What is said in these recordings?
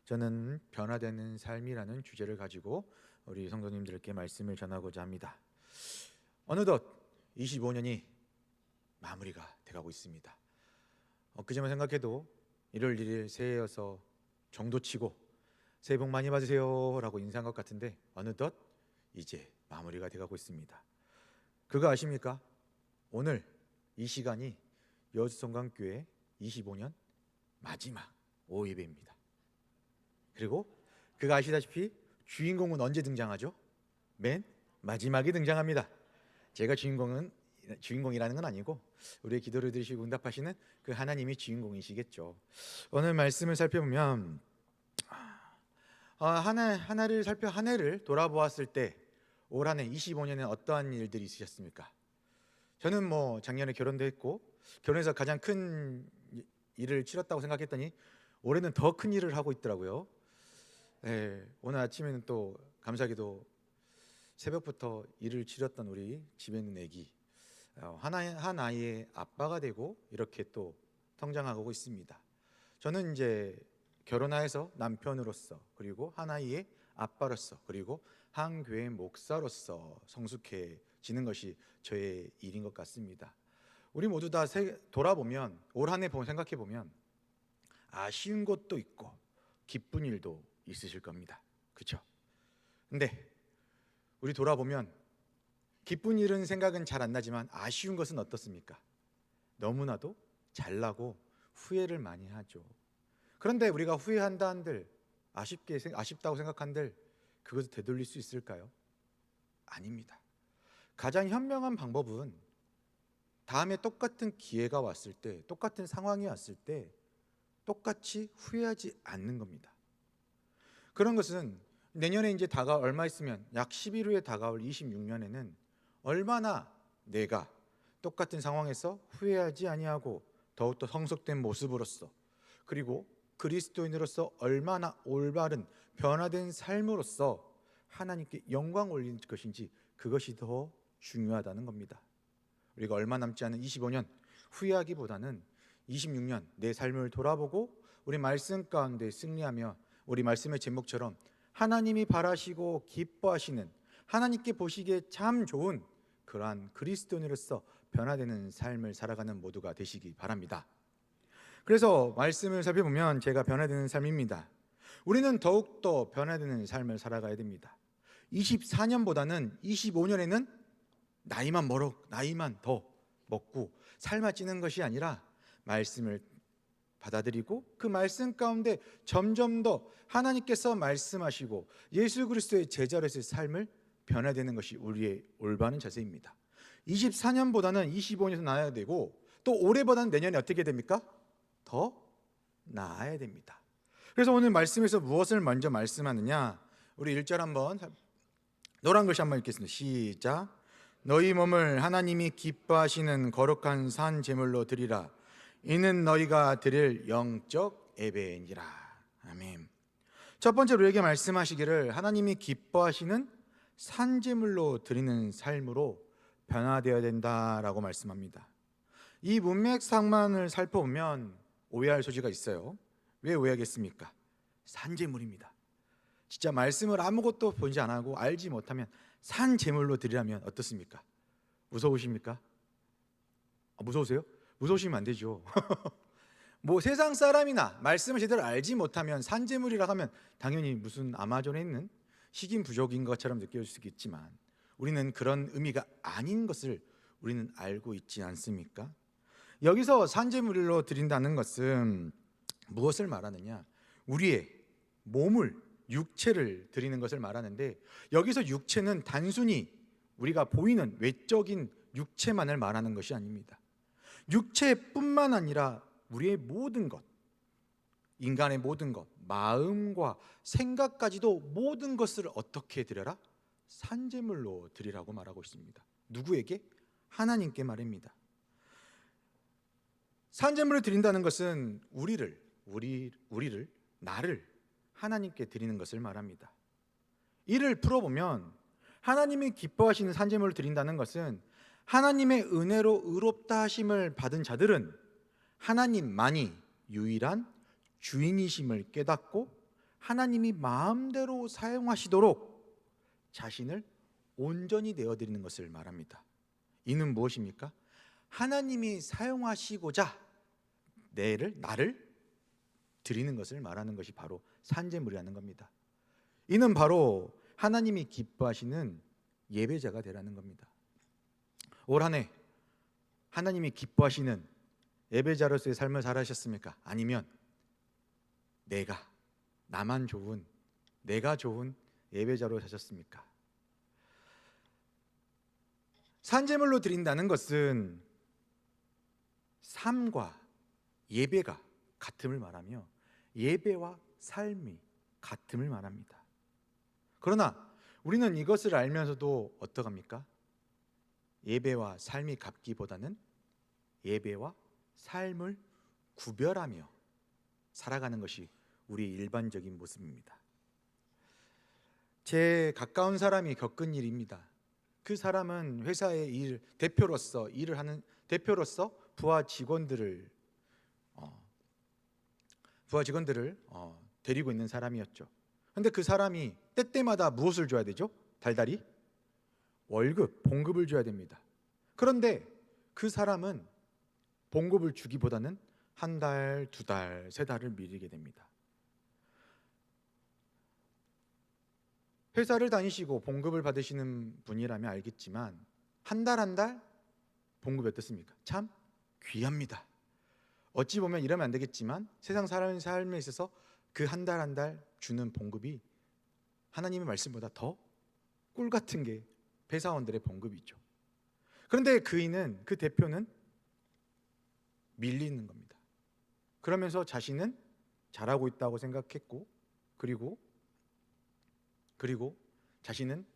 저는 변화되는 삶이라는 주제를 가지고 우리 성도님들께 말씀을 전하고자 합니다. 어느덧 25년이 마무리가 돼가고 있습니다. 엊그제만 생각해도 1월 1일 새해여서 정도치고 새해 복 많이 받으세요 라고 인사한 것 같은데 어느덧 이제 마무리가 돼가고 있습니다. 그거 아십니까? 오늘 이 시간이 여수성강교회 25년 마지막 오예배입니다. 그리고 그거 아시다시피 주인공은 언제 등장하죠? 맨 마지막에 등장합니다. 제가 주인공이라는 건 아니고 우리의 기도를 들으시고 응답하시는 그 하나님이 주인공이시겠죠. 오늘 말씀을 살펴보면 한 해를 돌아보았을 때 올 한 해 25년에 어떠한 일들이 있으셨습니까? 저는 작년에 결혼도 했고 결혼해서 가장 큰 일을 치렀다고 생각했더니 올해는 더 큰 일을 하고 있더라고요. 오늘 아침에는 또 감사하게도 새벽부터 일을 치렀던 우리 집에 있는 아기 한 아이의 아빠가 되고 이렇게 또 성장하고 있습니다. 저는 이제 결혼하여서 남편으로서 그리고 한 아이의 아빠로서 그리고 한 교회 목사로서 성숙해지는 것이 저의 일인 것 같습니다. 우리 모두 다 돌아보면 올 한 해 생각해 보면 아쉬운 것도 있고 기쁜 일도 있으실 겁니다. 그렇죠? 근데 우리 돌아보면 기쁜 일은 생각은 잘 안 나지만 아쉬운 것은 어떻습니까? 너무나도 잘나고 후회를 많이 하죠. 그런데 우리가 후회한다 한들 아쉽다고 생각한들 그것을 되돌릴 수 있을까요? 아닙니다. 가장 현명한 방법은 다음에 똑같은 기회가 왔을 때 똑같은 상황이 왔을 때 똑같이 후회하지 않는 겁니다. 그런 것은 내년에 이제 얼마 있으면 약 10일 후에 다가올 26년에는 얼마나 내가 똑같은 상황에서 후회하지 아니하고 더욱더 성숙된 모습으로서 그리고 그리스도인으로서 얼마나 올바른 변화된 삶으로서 하나님께 영광 올릴 것인지 그것이 더 중요하다는 겁니다. 우리가 얼마 남지 않은 25년 후회하기보다는 26년 내 삶을 돌아보고 우리 말씀 가운데 승리하며 우리 말씀의 제목처럼 하나님이 바라시고 기뻐하시는 하나님께 보시기에 참 좋은 그러한 그리스도인으로서 변화되는 삶을 살아가는 모두가 되시기 바랍니다. 그래서 말씀을 살펴보면 제가 변화되는 삶입니다. 우리는 더욱더 변화되는 삶을 살아가야 됩니다. 24년보다는 25년에는 나이만 더 먹고 삶아지는 것이 아니라 말씀을 받아들이고 그 말씀 가운데 점점 더 하나님께서 말씀하시고 예수 그리스도의 제자로서의 삶을 변화되는 것이 우리의 올바른 자세입니다. 24년보다는 25년에서 나아야 되고 또 올해보다는 내년에 어떻게 됩니까? 더 나아야 됩니다. 그래서 오늘 말씀에서 무엇을 먼저 말씀하느냐? 우리 1절 한번 노란 글씨 한번 읽겠습니다. 시작. 너희 몸을 하나님이 기뻐하시는 거룩한 산 제물로 드리라. 이는 너희가 드릴 영적 예배니라. 아멘. 첫 번째로 우리에게 말씀하시기를 하나님이 기뻐하시는 산제물로 드리는 삶으로 변화되어야 된다라고 말씀합니다. 이 문맥상만을 살펴보면 오해할 소지가 있어요. 왜 오해하겠습니까? 산제물입니다. 진짜 말씀을 아무것도 보지 않고 알지 못하면 산제물로 드리라면 어떻습니까? 무서우십니까? 무서우세요? 무서우시면 안 되죠. 세상 사람이나 말씀을 제대로 알지 못하면 산제물이라 하면 당연히 무슨 아마존에 있는 식인 부족인 것처럼 느껴질 수 있겠지만 우리는 그런 의미가 아닌 것을 우리는 알고 있지 않습니까? 여기서 산제물로 드린다는 것은 무엇을 말하느냐? 우리의 몸을 육체를 드리는 것을 말하는데 여기서 육체는 단순히 우리가 보이는 외적인 육체만을 말하는 것이 아닙니다. 육체뿐만 아니라 우리의 모든 것, 인간의 모든 것, 마음과 생각까지도 모든 것을 어떻게 드려라? 산제물로 드리라고 말하고 있습니다. 누구에게? 하나님께 말입니다. 산제물을 드린다는 것은 나를 하나님께 드리는 것을 말합니다. 이를 풀어보면 하나님이 기뻐하시는 산제물을 드린다는 것은 하나님의 은혜로 의롭다 하심을 받은 자들은 하나님만이 유일한 주인이심을 깨닫고 하나님이 마음대로 사용하시도록 자신을 온전히 내어드리는 것을 말합니다. 이는 무엇입니까? 하나님이 사용하시고자 나를 드리는 것을 말하는 것이 바로 산제물이라는 겁니다. 이는 바로 하나님이 기뻐하시는 예배자가 되라는 겁니다. 올 한 해 하나님이 기뻐하시는 예배자로서의 삶을 살아셨습니까? 아니면 내가 좋은 예배자로 사셨습니까? 산제물로 드린다는 것은 삶과 예배가 같음을 말하며 예배와 삶이 같음을 말합니다. 그러나 우리는 이것을 알면서도 어떡합니까? 예배와 삶이 같기보다는 예배와 삶을 구별하며 살아가는 것이 우리의 일반적인 모습입니다. 제 가까운 사람이 겪은 일입니다. 그 사람은 회사의 대표로서 부하 직원들을 데리고 있는 사람이었죠. 그런데 그 사람이 때때마다 무엇을 줘야 되죠? 달달이 봉급을 줘야 됩니다. 그런데 그 사람은 봉급을 주기보다는 한 달, 두 달, 세 달을 미루게 됩니다. 회사를 다니시고 봉급을 받으시는 분이라면 알겠지만 한 달 봉급이 어떻습니까? 참 귀합니다. 어찌 보면 이러면 안 되겠지만 세상 사람의 삶에 있어서 그 한 달 주는 봉급이 하나님의 말씀보다 더 꿀 같은 게 회사원들의 봉급이죠. 그런데 그 대표는 밀리는 겁니다. 그러면서 자신은 잘하고 있다고 생각했고 그리고 자신은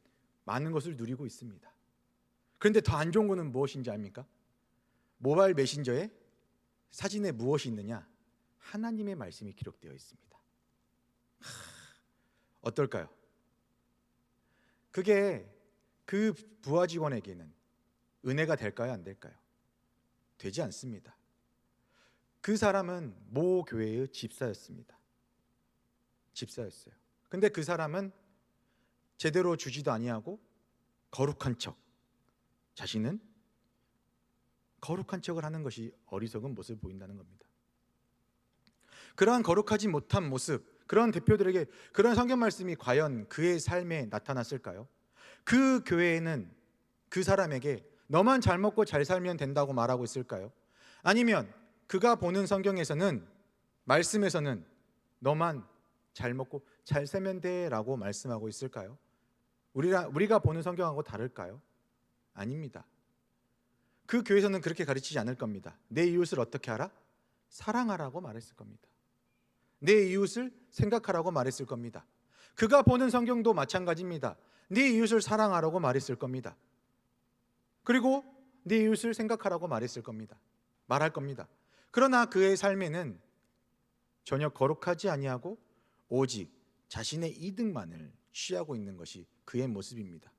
많은 것을 누리고 있습니다. 그런데 더 안 좋은 것은 무엇인지 압니까? 모바일 메신저에 사진에 무엇이 있느냐? 하나님의 말씀이 기록되어 있습니다. 어떨까요? 그게 그 부하 직원에게는 은혜가 될까요? 안 될까요? 되지 않습니다. 그 사람은 모 교회의 집사였습니다. 근데 그 사람은 제대로 주지도 아니하고 거룩한 척, 자신은 거룩한 척을 하는 것이 어리석은 모습을 보인다는 겁니다. 그러한 거룩하지 못한 모습, 그런 대표들에게 그런 성경 말씀이 과연 그의 삶에 나타났을까요? 그 교회에는 그 사람에게 너만 잘 먹고 잘 살면 된다고 말하고 있을까요? 아니면 그가 보는 성경에서는, 말씀에서는 너만 잘 먹고 잘 살면 돼라고 말씀하고 있을까요? 우리가 보는 성경하고 다를까요? 아닙니다. 그 교회에서는 그렇게 가르치지 않을 겁니다. 내 이웃을 어떻게 하라? 사랑하라고 말했을 겁니다. 내 이웃을 생각하라고 말했을 겁니다. 그가 보는 성경도 마찬가지입니다. 네 이웃을 사랑하라고 말했을 겁니다. 그리고 네 이웃을 생각하라고 말할 겁니다. 그러나 그의 삶에는 전혀 거룩하지 아니하고 오직 자신의 이득만을 취하고 있는 것이 그의 모습입니다.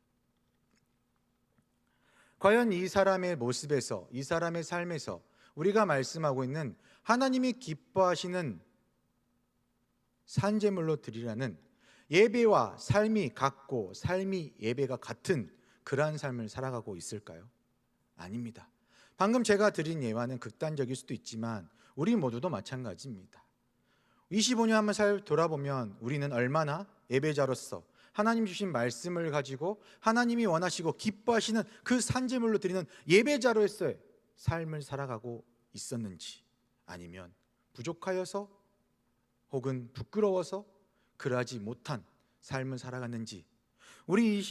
과연 이 사람의 모습에서, 이 사람의 삶에서 우리가 말씀하고 있는 하나님이 기뻐하시는 산제물로 드리라는 예배와 삶이 같고 삶이 예배가 같은 그러한 삶을 살아가고 있을까요? 아닙니다. 방금 제가 드린 예화는 극단적일 수도 있지만 우리 모두도 마찬가지입니다. 25년 한번 돌아보면 우리는 얼마나 예배자로서 하나님 주신 말씀을 가지고 하나님이 원하시고 기뻐하시는 그 산제물로 드리는 예배자로서의 삶을 살아가고 있었는지, 아니면 부족하여서 혹은 부끄러워서 그러하지 못한 삶을 살아갔는지, 우리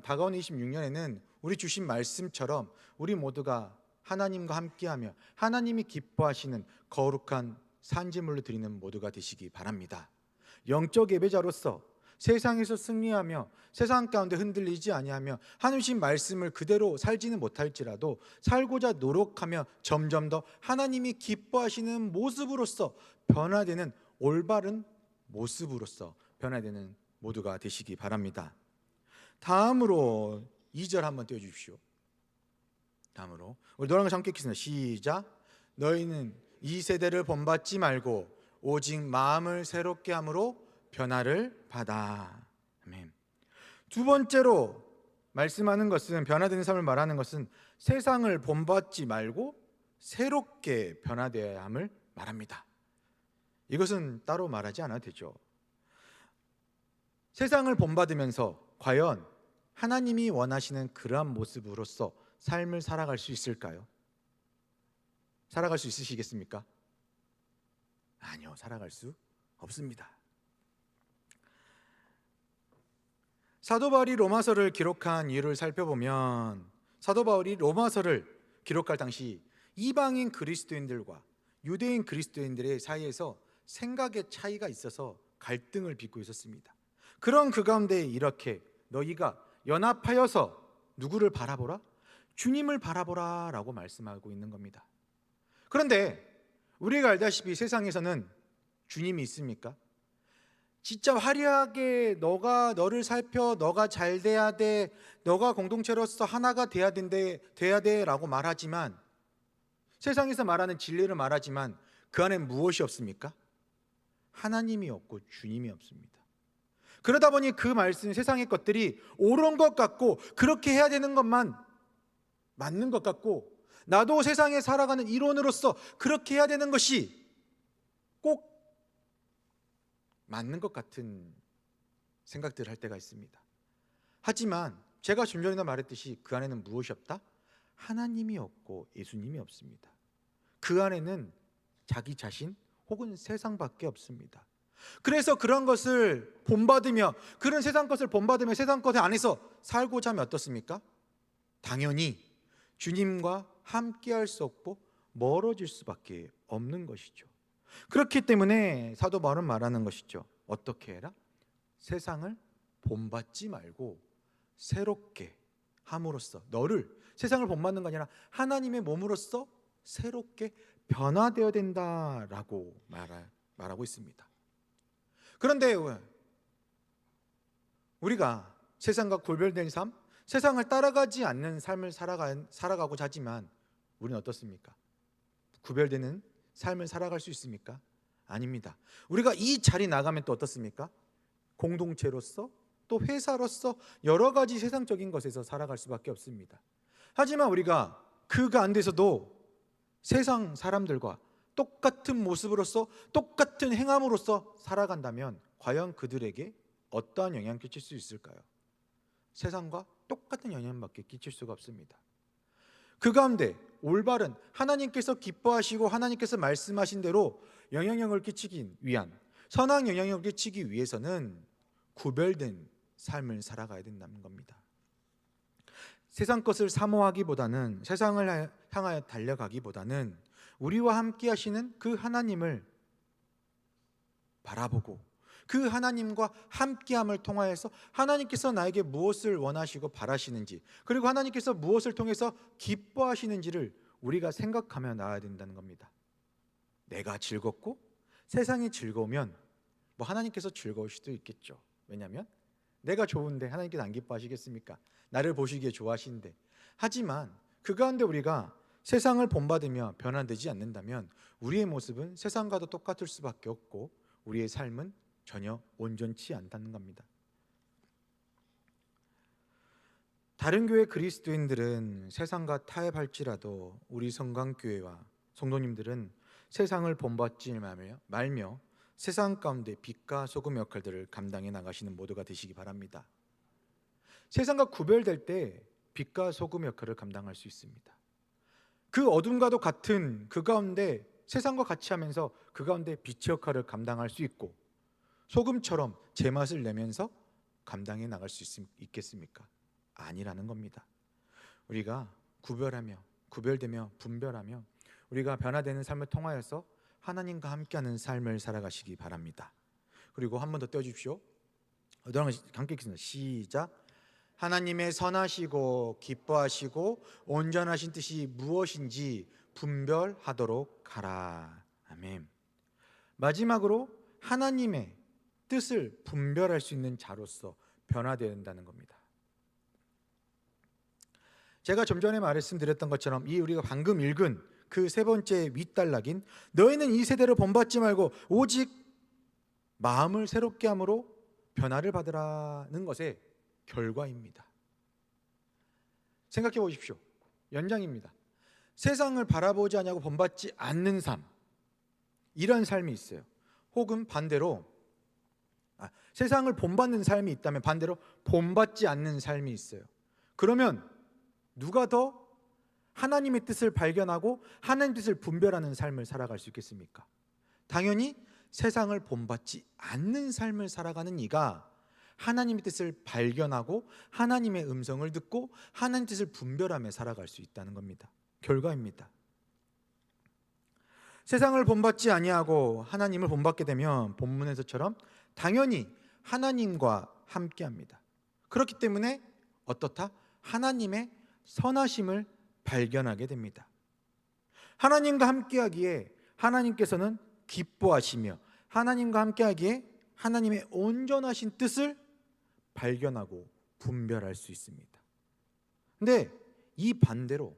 다가오는 26년에는 우리 주신 말씀처럼 우리 모두가 하나님과 함께하며 하나님이 기뻐하시는 거룩한 산제물로 드리는 모두가 되시기 바랍니다. 영적 예배자로서 세상에서 승리하며 세상 가운데 흔들리지 아니하며 하나님 주신 말씀을 그대로 살지는 못할지라도 살고자 노력하며 점점 더 하나님이 기뻐하시는 모습으로서 변화되는, 올바른 모습으로서 변화되는 모두가 되시기 바랍니다. 다음으로 2절 한번 띄워주십시오. 다음으로 우리 노래를 함께 읽겠습니다. 시작. 너희는 이 세대를 본받지 말고 오직 마음을 새롭게 함으로 변화를 받아. 아멘. 두 번째로 말씀하는 것은, 변화되는 삶을 말하는 것은 세상을 본받지 말고 새롭게 변화되어야 함을 말합니다. 이것은 따로 말하지 않아도 되죠. 세상을 본받으면서 과연 하나님이 원하시는 그러한 모습으로서 삶을 살아갈 수 있을까요? 살아갈 수 있으시겠습니까? 아니요, 살아갈 수 없습니다. 사도 바울이 로마서를 기록한 이유를 살펴보면, 사도 바울이 로마서를 기록할 당시 이방인 그리스도인들과 유대인 그리스도인들의 사이에서 생각의 차이가 있어서 갈등을 빚고 있었습니다. 그런 그 가운데 이렇게 너희가 연합하여서 누구를 바라보라? 주님을 바라보라 라고 말씀하고 있는 겁니다. 그런데 우리가 알다시피 세상에서는 주님이 있습니까? 진짜 화려하게 너를 살펴, 너가 잘 돼야 돼, 너가 공동체로서 하나가 돼야 돼 라고 말하지만, 세상에서 말하는 진리를 말하지만 그 안에 무엇이 없습니까? 하나님이 없고 주님이 없습니다. 그러다 보니 그 말씀, 세상의 것들이 옳은 것 같고 그렇게 해야 되는 것만 맞는 것 같고, 나도 세상에 살아가는 일원으로서 그렇게 해야 되는 것이 꼭 맞는 것 같은 생각들을 할 때가 있습니다. 하지만 제가 좀 전에 말했듯이 그 안에는 무엇이 없다? 하나님이 없고 예수님이 없습니다. 그 안에는 자기 자신 혹은 세상밖에 없습니다. 그래서 그런 것을 본받으며, 그런 세상 것을 본받으며 세상 것 안에서 살고자 하면 어떻습니까? 당연히 주님과 함께할 수 없고 멀어질 수밖에 없는 것이죠. 그렇기 때문에 사도 바울은 말하는 것이죠. 어떻게 해라? 세상을 본받지 말고 새롭게 함으로써 너를, 세상을 본받는 거 아니라 하나님의 몸으로써 새롭게 변화되어야 된다라고 말하고 있습니다. 그런데 우리가 세상과 구별된 삶, 세상을 따라가지 않는 삶을 살아가고자 하지만 우리는 어떻습니까? 구별되는 삶을 살아갈 수 있습니까? 아닙니다. 우리가 이 자리 나가면 또 어떻습니까? 공동체로서, 또 회사로서 여러 가지 세상적인 것에서 살아갈 수밖에 없습니다. 하지만 우리가 그 가운데서도 세상 사람들과 똑같은 모습으로서, 똑같은 행함으로써 살아간다면 과연 그들에게 어떠한 영향을 끼칠 수 있을까요? 세상과 똑같은 영향밖에 끼칠 수가 없습니다. 그 가운데 올바른, 하나님께서 기뻐하시고 하나님께서 말씀하신 대로 영향력을 끼치기 위한, 선한 영향력을 끼치기 위해서는 구별된 삶을 살아가야 된다는 겁니다. 세상 것을 사모하기보다는, 세상을 향하여 달려가기보다는 우리와 함께 하시는 그 하나님을 바라보고 그 하나님과 함께함을 통하여서 하나님께서 나에게 무엇을 원하시고 바라시는지, 그리고 하나님께서 무엇을 통해서 기뻐하시는지를 우리가 생각하며 나아야 된다는 겁니다. 내가 즐겁고 세상이 즐거우면 하나님께서 즐거울 수도 있겠죠. 왜냐하면 내가 좋은데 하나님께서 안 기뻐하시겠습니까? 나를 보시기에 좋아하시는데. 하지만 그 가운데 우리가 세상을 본받으며 변화되지 않는다면 우리의 모습은 세상과도 똑같을 수밖에 없고 우리의 삶은 전혀 온전치 않다는 겁니다. 다른 교회 그리스도인들은 세상과 타협할지라도 우리 성강교회와 성도님들은 세상을 본받지 말며 세상 가운데 빛과 소금 역할들을 감당해 나가시는 모두가 되시기 바랍니다. 세상과 구별될 때 빛과 소금 역할을 감당할 수 있습니다. 그 어둠과도 같은 그 가운데 세상과 같이 하면서 그 가운데 빛의 역할을 감당할 수 있고, 소금처럼 제맛을 내면서 감당해 나갈 수 있겠습니까? 아니라는 겁니다. 우리가 구별되며 분별하며 우리가 변화되는 삶을 통하여서 하나님과 함께하는 삶을 살아가시기 바랍니다. 그리고 한 번 더 떼어주십시오. 함께 읽겠습니다. 시작. 하나님의 선하시고 기뻐하시고 온전하신 뜻이 무엇인지 분별하도록 하라. 아멘. 마지막으로 하나님의 뜻을 분별할 수 있는 자로서 변화되어야 된다는 겁니다. 제가 좀 전에 말씀드렸던 것처럼 이 우리가 방금 읽은 그 세 번째 윗단락인 너희는 이 세대를 본받지 말고 오직 마음을 새롭게 함으로 변화를 받으라는 것의 결과입니다. 생각해 보십시오. 연장입니다. 세상을 바라보지 않냐고 본받지 않는 삶, 이런 삶이 있어요. 혹은 반대로 세상을 본받는 삶이 있다면 반대로 본받지 않는 삶이 있어요. 그러면 누가 더 하나님의 뜻을 발견하고 하나님의 뜻을 분별하는 삶을 살아갈 수 있겠습니까? 당연히 세상을 본받지 않는 삶을 살아가는 이가 하나님의 뜻을 발견하고 하나님의 음성을 듣고 하나님의 뜻을 분별하며 살아갈 수 있다는 겁니다. 결과입니다. 세상을 본받지 아니하고 하나님을 본받게 되면 본문에서처럼 당연히 하나님과 함께합니다. 그렇기 때문에 어떻다? 하나님의 선하심을 발견하게 됩니다. 하나님과 함께하기에 하나님께서는 기뻐하시며 하나님과 함께하기에 하나님의 온전하신 뜻을 발견하고 분별할 수 있습니다. 근데 이 반대로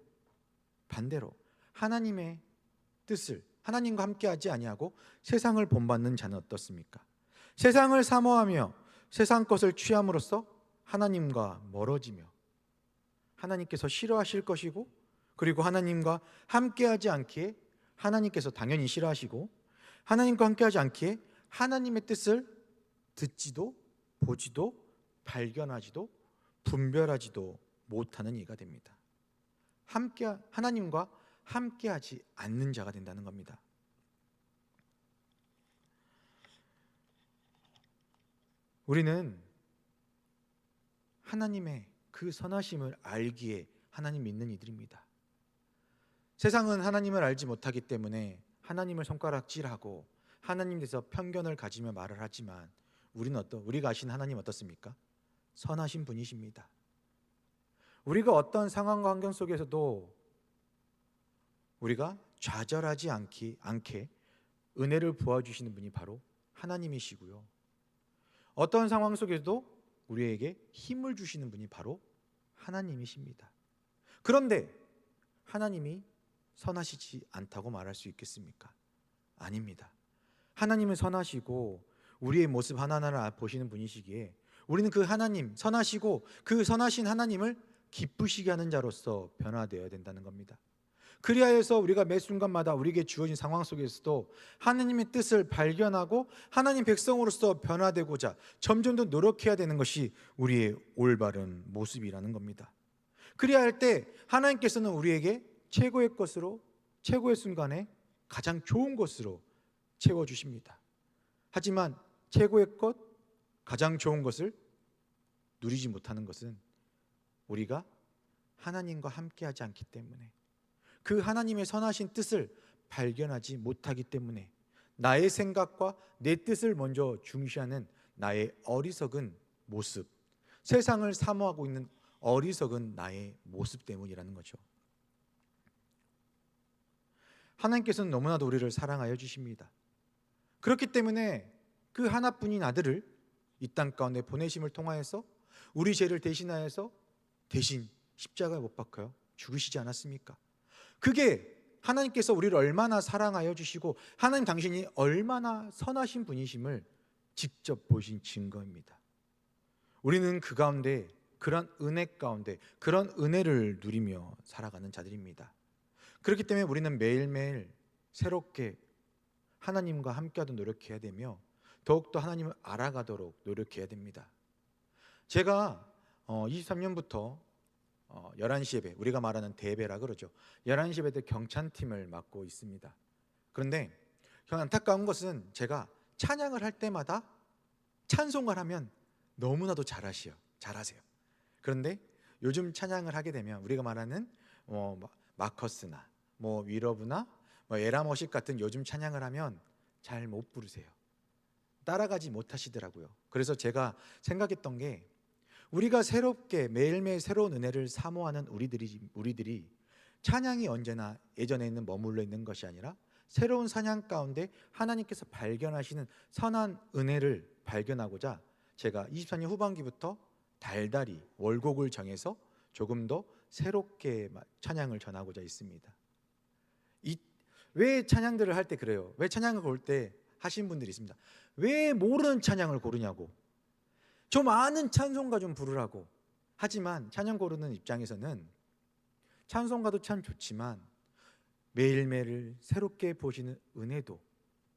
하나님의 뜻을 하나님과 함께하지 아니하고 세상을 본받는 자는 어떻습니까? 세상을 사모하며 세상 것을 취함으로써 하나님과 멀어지며 하나님께서 싫어하실 것이고, 그리고 하나님과 함께하지 않기에 하나님께서 당연히 싫어하시고, 하나님과 함께하지 않기에 하나님의 뜻을 듣지도 보지도 발견하지도 분별하지도 못하는 이가 됩니다. 하나님과 함께하지 않는 자가 된다는 겁니다. 우리는 하나님의 그 선하심을 알기에 하나님 믿는 이들입니다. 세상은 하나님을 알지 못하기 때문에 하나님을 손가락질하고 하나님에 대해서 편견을 가지며 말을 하지만 우리가 아신 하나님 어떻습니까? 선하신 분이십니다. 우리가 어떤 상황과 환경 속에서도 우리가 좌절하지 않게 은혜를 부어주시는 분이 바로 하나님이시고요. 어떤 상황 속에서도 우리에게 힘을 주시는 분이 바로 하나님이십니다. 그런데 하나님이 선하시지 않다고 말할 수 있겠습니까? 아닙니다. 하나님은 선하시고 우리의 모습 하나하나를 보시는 분이시기에 우리는 그 하나님, 선하시고 그 선하신 하나님을 기쁘시게 하는 자로서 변화되어야 된다는 겁니다. 그리하여서 우리가 매 순간마다 우리에게 주어진 상황 속에서도 하나님의 뜻을 발견하고 하나님 백성으로서 변화되고자 점점 더 노력해야 되는 것이 우리의 올바른 모습이라는 겁니다. 그리할 때 하나님께서는 우리에게 최고의 것으로, 최고의 순간에 가장 좋은 것으로 채워주십니다. 하지만 최고의 것, 가장 좋은 것을 누리지 못하는 것은 우리가 하나님과 함께하지 않기 때문에, 그 하나님의 선하신 뜻을 발견하지 못하기 때문에 나의 생각과 내 뜻을 먼저 중시하는 나의 어리석은 모습, 세상을 사모하고 있는 어리석은 나의 모습 때문이라는 거죠. 하나님께서는 너무나도 우리를 사랑하여 주십니다. 그렇기 때문에 그 하나뿐인 아들을 이 땅 가운데 보내심을 통하여서 우리 죄를 대신하여서 대신 십자가에 못 박혀 죽으시지 않았습니까? 그게 하나님께서 우리를 얼마나 사랑하여 주시고 하나님 당신이 얼마나 선하신 분이심을 직접 보신 증거입니다. 우리는 그 가운데, 그런 은혜 가운데 그런 은혜를 누리며 살아가는 자들입니다. 그렇기 때문에 우리는 매일매일 새롭게 하나님과 함께하도록 노력해야 되며 더욱더 하나님을 알아가도록 노력해야 됩니다. 제가 23년부터 11시 예배, 우리가 말하는 대배라 그러죠. 11시 예배 때 경찬팀을 맡고 있습니다. 그런데 안타까운 것은 제가 찬양을 할 때마다 찬송을 하면 너무나도 잘하세요. 그런데 요즘 찬양을 하게 되면 우리가 말하는 마커스나 위러브나 에라머식 같은 요즘 찬양을 하면 잘 못 부르세요. 따라가지 못하시더라고요. 그래서 제가 생각했던 게, 우리가 새롭게 매일매일 새로운 은혜를 사모하는 우리들이 찬양이 언제나 예전에는 머물러 있는 것이 아니라 새로운 찬양 가운데 하나님께서 발견하시는 선한 은혜를 발견하고자 제가 24년 후반기부터 달달이 월곡을 정해서 조금 더 새롭게 찬양을 전하고자 있습니다. 왜 찬양들을 할 때 그래요? 왜 찬양을 볼 때 하신 분들이 있습니다. 왜 모르는 찬양을 고르냐고. 좀 아는 찬송가 좀 부르라고. 하지만 찬양 고르는 입장에서는 찬송가도 참 좋지만 매일매일 새롭게 보시는 은혜도,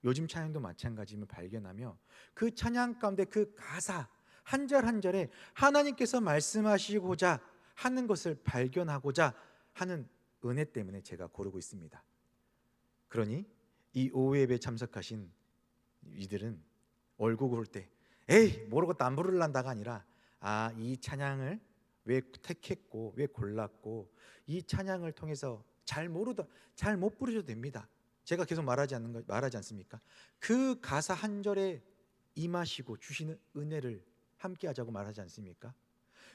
요즘 찬양도 마찬가지임을 발견하며 그 찬양 가운데 그 가사 한 절 한 절에 하나님께서 말씀하시고자 하는 것을 발견하고자 하는 은혜 때문에 제가 고르고 있습니다. 그러니 이 오후 예배에 참석하신 이들은 얼굴 고를 때 에이 모르겠다 안 부르란다가 아니라 이 찬양을 왜 택했고 왜 골랐고 이 찬양을 통해서 잘 못 부르셔도 됩니다. 제가 계속 말하지 않습니까? 그 가사 한 절에 임하시고 주시는 은혜를 함께 하자고 말하지 않습니까?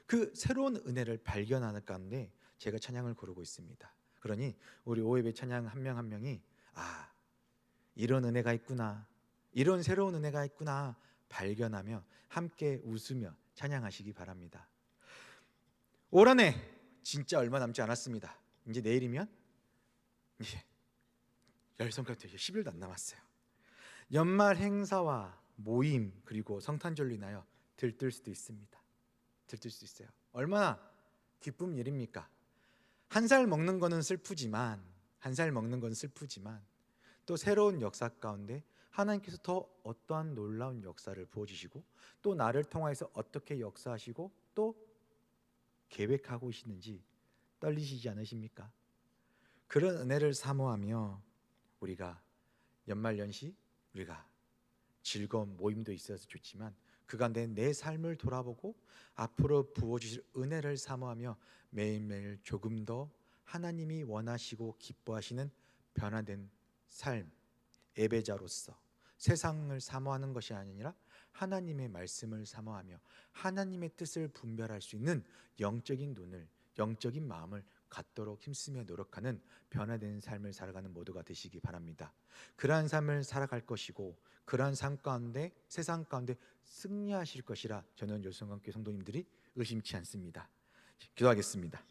그 새로운 은혜를 발견하는 가운데 제가 찬양을 고르고 있습니다. 그러니 우리 오예배 찬양 한 명 한 명이 이런 은혜가 있구나, 이런 새로운 은혜가 있구나 발견하며 함께 웃으며 찬양하시기 바랍니다. 올 한 해 진짜 얼마 남지 않았습니다. 이제 내일이면 열성까지 10일도 안 남았어요. 연말 행사와 모임 그리고 성탄절로 인하여 들뜰 수도 있습니다. 들뜰 수 있어요. 얼마나 기쁜 일입니까? 한 살 먹는 거는 슬프지만 또 새로운 역사 가운데 하나님께서 더 어떠한 놀라운 역사를 부어주시고 또 나를 통하여서 어떻게 역사하시고 또 계획하고 계시는지 떨리시지 않으십니까? 그런 은혜를 사모하며 우리가 연말연시 우리가 즐거운 모임도 있어서 좋지만 그 가운데 내 삶을 돌아보고 앞으로 부어주실 은혜를 사모하며 매일매일 조금 더 하나님이 원하시고 기뻐하시는 변화된 삶, 예배자로서 세상을 사모하는 것이 아니라 하나님의 말씀을 사모하며 하나님의 뜻을 분별할 수 있는 영적인 눈을, 영적인 마음을 갖도록 힘쓰며 노력하는 변화된 삶을 살아가는 모두가 되시기 바랍니다. 그러한 삶을 살아갈 것이고 그러한 삶 가운데 세상 가운데 승리하실 것이라 저는 열성강교회 성도님들이 의심치 않습니다. 기도하겠습니다.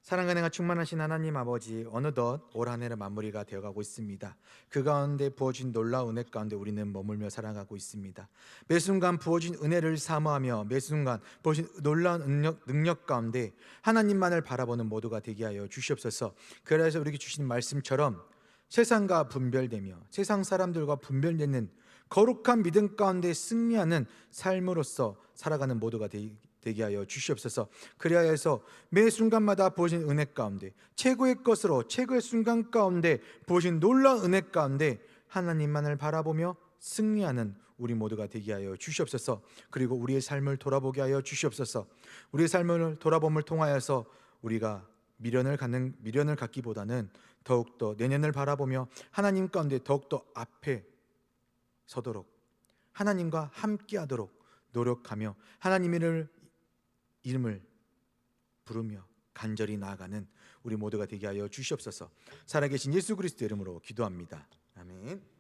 사랑과 은혜가 충만하신 하나님 아버지, 어느덧 올 한 해를 마무리가 되어가고 있습니다. 그 가운데 부어진 놀라운 은혜 가운데 우리는 머물며 살아가고 있습니다. 매 순간 부어진 은혜를 사모하며 매 순간 부어진 놀라운 능력 가운데 하나님만을 바라보는 모두가 되게 하여 주시옵소서. 그래서 우리에게 주시는 말씀처럼 세상과 분별되며 세상 사람들과 분별되는 거룩한 믿음 가운데 승리하는 삶으로서 살아가는 모두가 되게 하여 주시옵소서. 그리하여서 매 순간마다 부어진 은혜 가운데 최고의 것으로 최고의 순간 가운데 부어진 놀라운 은혜 가운데 하나님만을 바라보며 승리하는 우리 모두가 되게 하여 주시옵소서. 그리고 우리의 삶을 돌아보게 하여 주시옵소서. 우리의 삶을 돌아봄을 통하여서 우리가 미련을 갖기보다는 더욱더 내년을 바라보며 하나님 가운데 더욱더 앞에 서도록 하나님과 함께하도록 노력하며 하나님의 이름을 부르며 간절히 나아가는 우리 모두가 되게 하여 주시옵소서. 살아계신 예수 그리스도 이름으로 기도합니다. 아멘.